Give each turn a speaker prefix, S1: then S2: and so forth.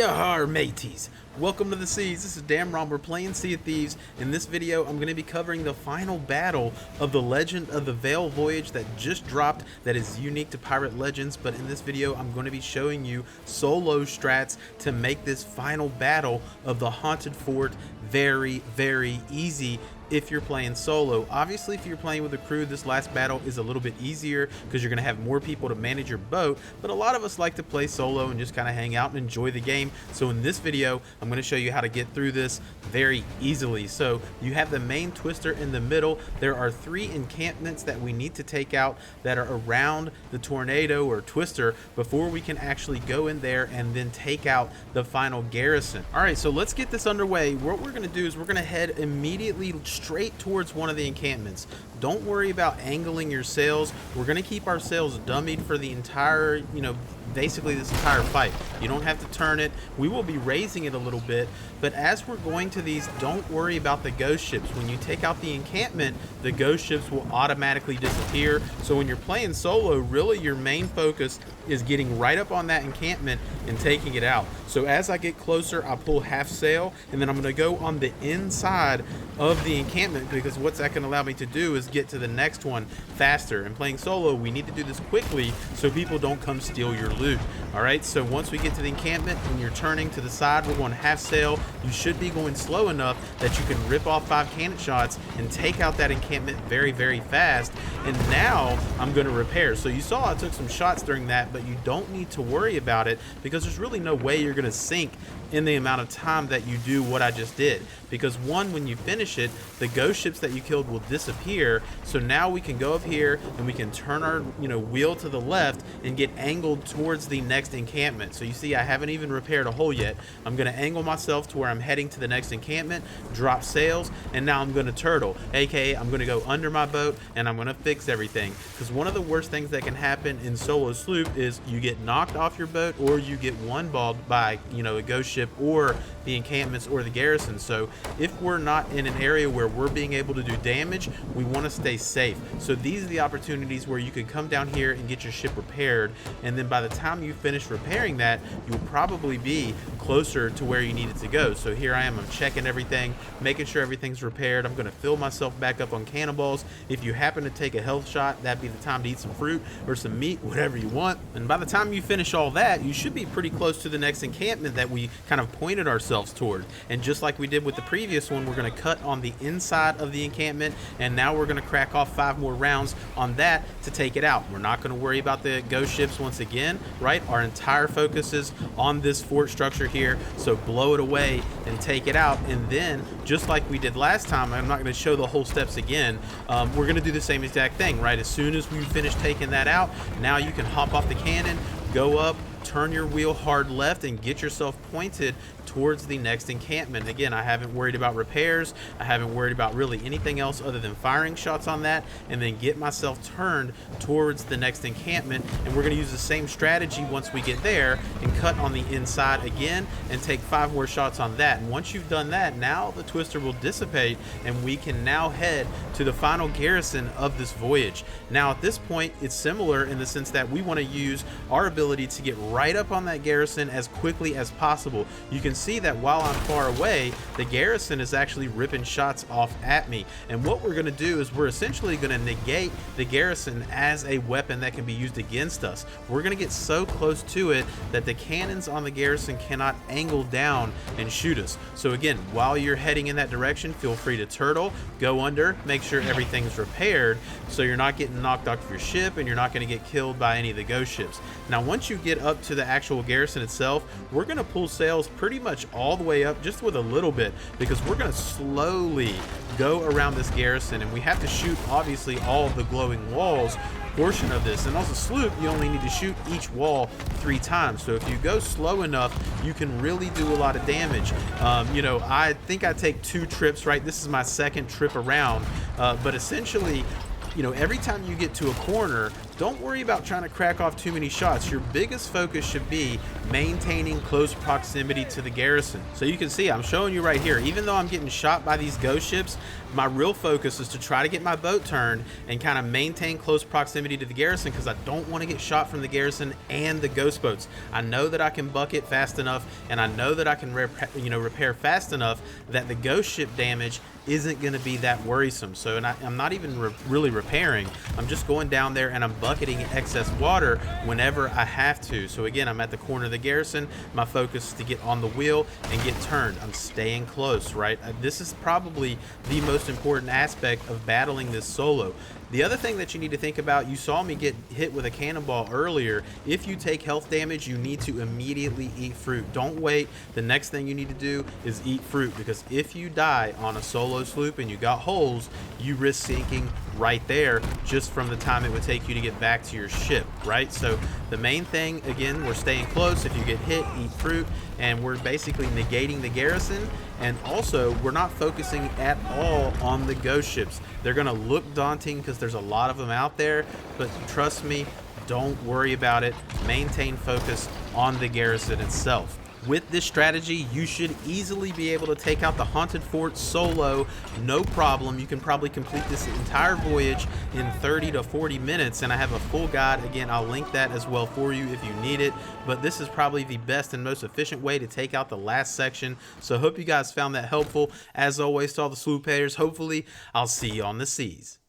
S1: Ahoy Maties! Welcome to the seas. This is Damron. We're playing Sea of Thieves. In this video, I'm going to be covering the final battle of the Legend of the Veil Voyage that just dropped, that is unique to Pirate Legends. But in this video, I'm going to be showing you solo strats to make this final battle of the Haunted Fort very, very easy if you're playing solo. Obviously, if you're playing with a crew, this last battle is a little bit easier because you're going to have more people to manage your boat, but a lot of us like to play solo and just kind of hang out and enjoy the game. So in this video, I'm going to show you how to get through this very easily. So you have the main twister in the middle. There are 3 encampments that we need to take out that are around the tornado or twister before we can actually go in there and then take out the final garrison. All right, so let's get this underway. What we're going to do is we're going to head immediately straight towards one of the encampments. Don't worry about angling your sails. We're going to keep our sails dummied for the entire, basically this entire fight. You don't have to turn it. We will be raising it a little bit, but as we're going to these, don't worry about the ghost ships. When you take out the encampment, the ghost ships will automatically disappear. So when you're playing solo, really your main focus is getting right up on that encampment and taking it out. So as I get closer, I pull half sail, and then I'm going to go on the inside of the encampment, because what's that going to allow me to do is get to the next one faster. And playing solo, we need to do this quickly so people don't come steal your loot. All right, so once we get to the encampment, when you're turning to the side, we're going half sail. You should be going slow enough that you can rip off 5 cannon shots and take out that encampment very, very fast. And now I'm going to repair. So you saw I took some shots during that, but you don't need to worry about it because there's really no way you're going to sink in the amount of time that you do what I just did. Because one, when you finish it, the ghost ships that you killed will disappear. So now we can go up here and we can turn our wheel to the left and get angled towards the next encampment. So you see I haven't even repaired a hole yet. I'm going to angle myself to where I'm heading to the next encampment, drop sails, and now I'm going to turtle, aka I'm going to go under my boat and I'm going to fix everything. Because one of the worst things that can happen in solo sloop is you get knocked off your boat, or you get one-balled by a ghost ship or the encampments or the garrison. So if we're not in an area where we're being able to do damage, we want to stay safe. So these are the opportunities where you can come down here and get your ship repaired, and then by the time you finish repairing that, you'll probably be closer to where you need it to go. So here I am, I'm checking everything, making sure everything's repaired. I'm going to fill myself back up on cannonballs. If you happen to take a health shot, that'd be the time to eat some fruit or some meat, whatever you want. And by the time you finish all that, you should be pretty close to the next encampment that we kind of pointed ourselves toward. And just like we did with the previous one, we're going to cut on the inside of the encampment, and now we're going to crack off 5 more rounds on that to take it out. We're not going to worry about the ghost ships once again, right? Our entire focus is on this fort structure here, so blow it away and take it out. And then just like we did last time, I'm not going to show the whole steps again, we're going to do the same exact thing, right? As soon as we finish taking that out, now you can hop off the cannon, go up, turn your wheel hard left, and get yourself pointed towards the next encampment. Again, I haven't worried about repairs. I haven't worried about really anything else other than firing shots on that, and then get myself turned towards the next encampment. And we're going to use the same strategy once we get there and cut on the inside again and take 5 more shots on that. And once you've done that, now the twister will dissipate and we can now head to the final garrison of this voyage. Now at this point, it's similar in the sense that we want to use our ability to get right up on that garrison as quickly as possible. You can see that while I'm far away, the garrison is actually ripping shots off at me. And what we're going to do is we're essentially going to negate the garrison as a weapon that can be used against us. We're going to get so close to it that the cannons on the garrison cannot angle down and shoot us. So again, while you're heading in that direction, feel free to turtle, go under, make sure everything's repaired so you're not getting knocked off your ship and you're not going to get killed by any of the ghost ships. Now once you get up to the actual garrison itself, we're going to pull sails pretty much all the way up, just with a little bit, because we're going to slowly go around this garrison, and we have to shoot obviously all of the glowing walls portion of this. And also sloop, you only need to shoot each wall 3 times. So if you go slow enough, you can really do a lot of damage. I think I take 2 trips, right? This is my 2nd trip around, but essentially every time you get to a corner, don't worry about trying to crack off too many shots. Your biggest focus should be maintaining close proximity to the garrison. So you can see I'm showing you right here, even though I'm getting shot by these ghost ships, my real focus is to try to get my boat turned and kind of maintain close proximity to the garrison, because I don't want to get shot from the garrison and the ghost boats. I know that I can bucket fast enough, and I know that I can repair fast enough that the ghost ship damage isn't going to be that worrisome. So I'm not even really repairing. I'm just going down there and I'm bucketing excess water whenever I have to. So again, I'm at the corner of the garrison. My focus is to get on the wheel and get turned. I'm staying close, right? This is probably the most important aspect of battling this solo. The other thing that you need to think about, you saw me get hit with a cannonball earlier. If you take health damage, you need to immediately eat fruit. Don't wait. The next thing you need to do is eat fruit, because if you die on a solo sloop and you got holes, you risk sinking right there just from the time it would take you to get back to your ship, right? So the main thing, again, we're staying close. If you get hit, eat fruit, and we're basically negating the garrison. And also, we're not focusing at all on the ghost ships. They're gonna look daunting because there's a lot of them out there, but trust me, don't worry about it. Maintain focus on the garrison itself. With this strategy, you should easily be able to take out the haunted fort solo, no problem. You can probably complete this entire voyage in 30 to 40 minutes, and I have a full guide. Again, I'll link that as well for you if you need it, but this is probably the best and most efficient way to take out the last section. So I hope you guys found that helpful. As always, to all the sloop players, hopefully I'll see you on the seas.